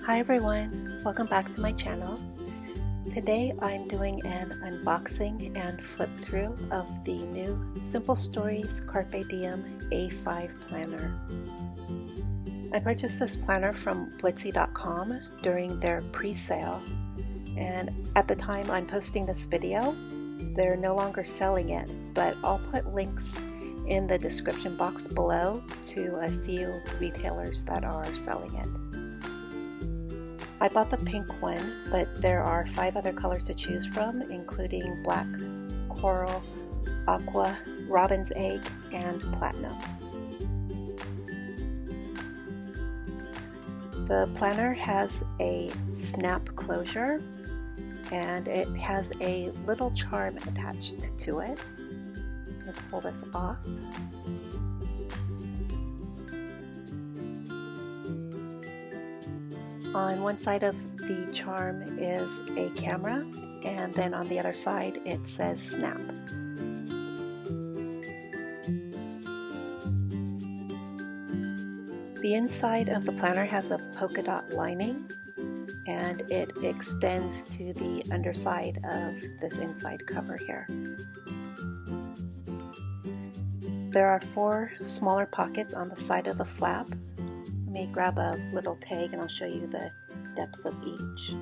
Hi everyone, welcome back to my channel. Today I'm doing an unboxing and flip through of the new Simple Stories Carpe Diem A5 planner. I purchased this planner from Blitsy.com during their pre-sale, and at the time I'm posting this video, they're no longer selling it, but I'll put links in the description box below to a few retailers that are selling it. I bought the pink one, but there are 5 other colors to choose from, including black, coral, aqua, robin's egg, and platinum. The planner has a snap closure, and it has a little charm attached to it. Let's pull this off. On one side of the charm is a camera, and then on the other side it says snap. The inside of the planner has a polka dot lining, and it extends to the underside of this inside cover here. There are 4 smaller pockets on the side of the flap. Let me grab a little tag and I'll show you the depth of each.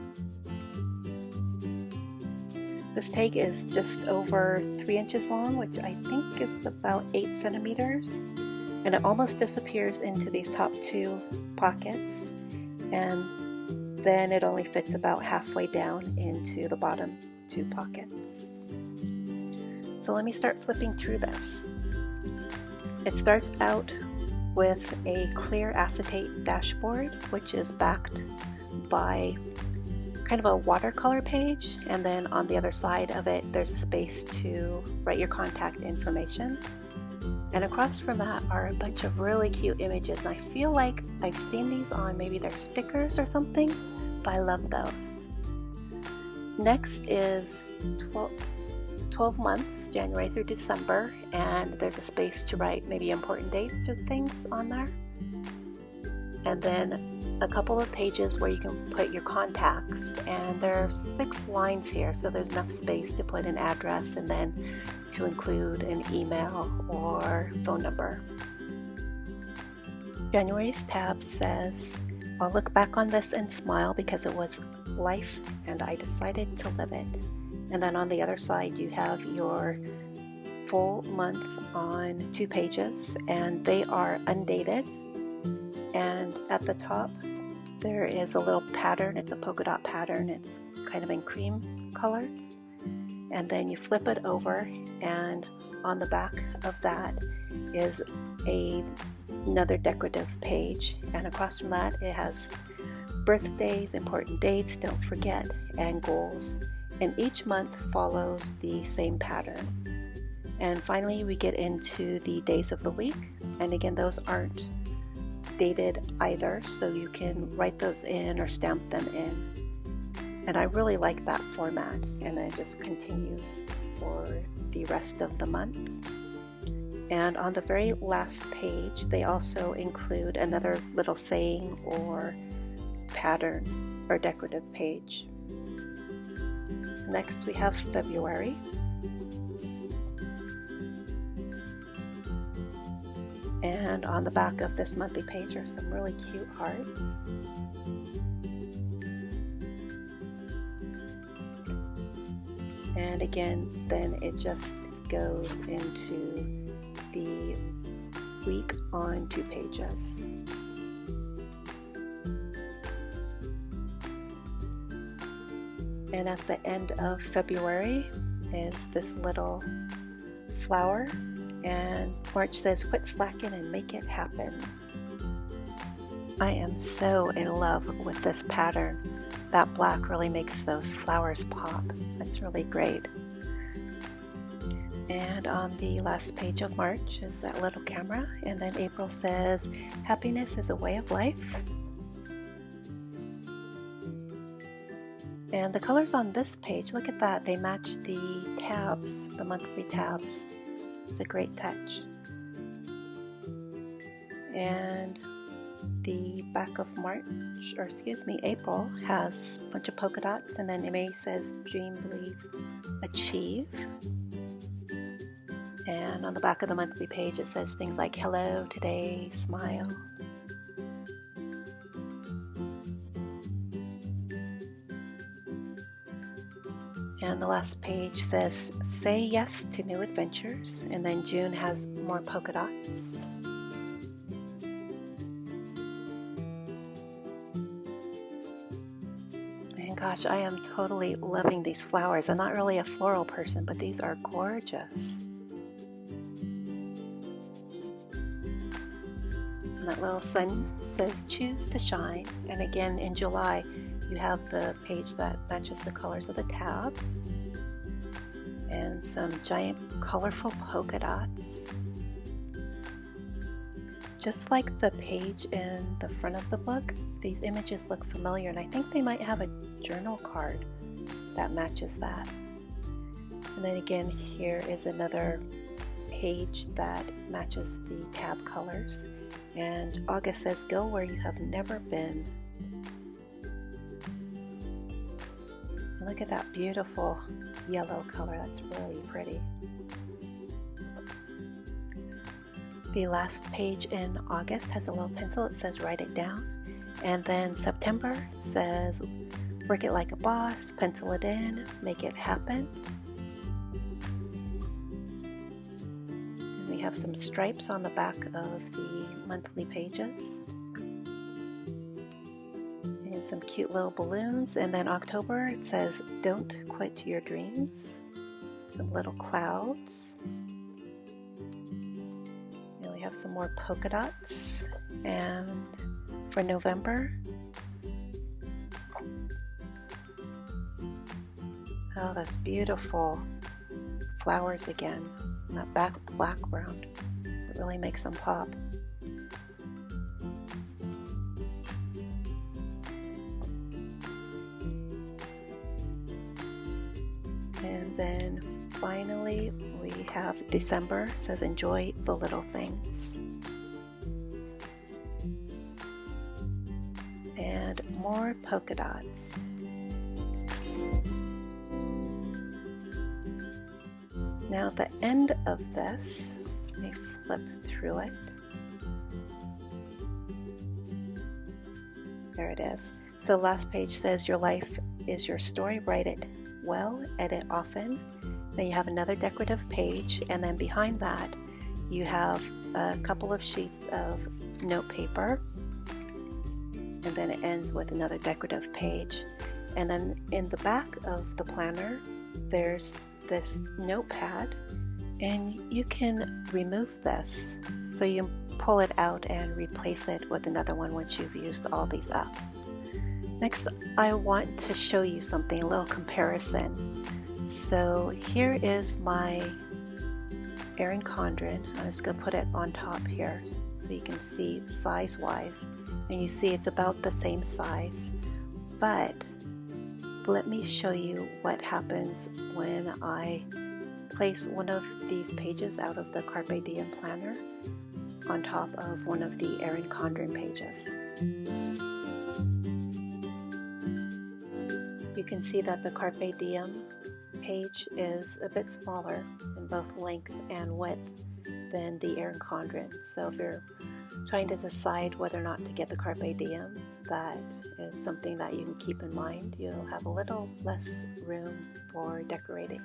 This tag is just over 3 inches long, which I think is about 8 centimeters, and it almost disappears into these top 2 pockets, and then it only fits about halfway down into the bottom 2 pockets. So let me start flipping through this. It starts out with a clear acetate dashboard, which is backed by kind of a watercolor page, and then on the other side of it there's a space to write your contact information. And across from that are a bunch of really cute images, and I feel like I've seen these on maybe their stickers or something, but I love those. Next is 12 months, January through December, and there's a space to write maybe important dates or things on there. And then a couple of pages where you can put your contacts, and there are 6 lines here, so there's enough space to put an address and then to include an email or phone number. January's tab says, "I'll look back on this and smile because it was life and I decided to live it." And then on the other side you have your full month on 2 pages, and they are undated. And at the top there is a little pattern. It's a polka dot pattern. It's kind of in cream color. And then you flip it over, and on the back of that is another decorative page, and across from that it has birthdays, important dates, don't forget, and goals. And each month follows the same pattern. And finally we get into the days of the week, and again those aren't dated either, so you can write those in or stamp them in. And I really like that format, and it just continues for the rest of the month. And on the very last page they also include another little saying or pattern or decorative page. Next we have February, and on the back of this monthly page are some really cute hearts. And again then it just goes into the week on 2 pages. And at the end of February is this little flower, and March says, "Quit slacking and make it happen." I am so in love with this pattern. That black really makes those flowers pop. That's really great. And on the last page of March is that little camera, and then April says, "Happiness is a way of life." And the colors on this page, look at that, they match the tabs, the monthly tabs. It's a great touch. And The back of April has a bunch of polka dots, and then May says dream, believe, achieve. And on the back of the monthly page it says things like hello, today, smile. And the last page says say yes to new adventures, and then June has more polka dots. And gosh, I am totally loving these flowers. I'm not really a floral person, but these are gorgeous. And that little sun says choose to shine. And again in July you have the page that matches the colors of the tabs and some giant colorful polka dots. Just like the page in the front of the book, these images look familiar, and I think they might have a journal card that matches that. And then again, here is another page that matches the tab colors. And August says, go where you have never been. And look at that beautiful yellow color, that's really pretty. The last page in August has a little pencil, it says write it down. And then September says work it like a boss, pencil it in, make it happen. And we have some stripes on the back of the monthly pages. And some cute little balloons. And then October it says don't quit your dreams. Some little clouds. We have some more polka dots. And for November, oh, those beautiful flowers again. That background, it really makes them pop. And then finally we have December, says enjoy the little things. And more polka dots. Now at the end of this, let me flip through it. There it is. So last page says your life is your story, write it well, edit often. Then you have another decorative page, and then behind that you have a couple of sheets of note paper, and then it ends with another decorative page. And then in the back of the planner there's this notepad, and you can remove this, so you pull it out and replace it with another one once you've used all these up. Next, I want to show you something, a little comparison. So here is my Erin Condren. I'm just going to put it on top here so you can see size-wise. And you see it's about the same size. But let me show you what happens when I place one of these pages out of the Carpe Diem planner on top of one of the Erin Condren pages. You can see that the Carpe Diem page is a bit smaller in both length and width than the Erin Condren. So if you're trying to decide whether or not to get the Carpe Diem, that is something that you can keep in mind. You'll have a little less room for decorating.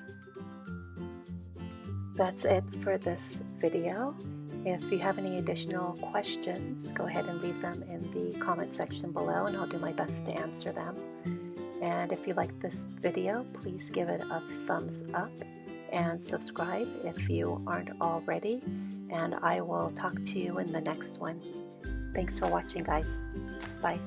That's it for this video. If you have any additional questions, go ahead and leave them in the comment section below, and I'll do my best to answer them. And if you like this video, please give it a thumbs up and subscribe if you aren't already. And I will talk to you in the next one. Thanks for watching, guys. Bye.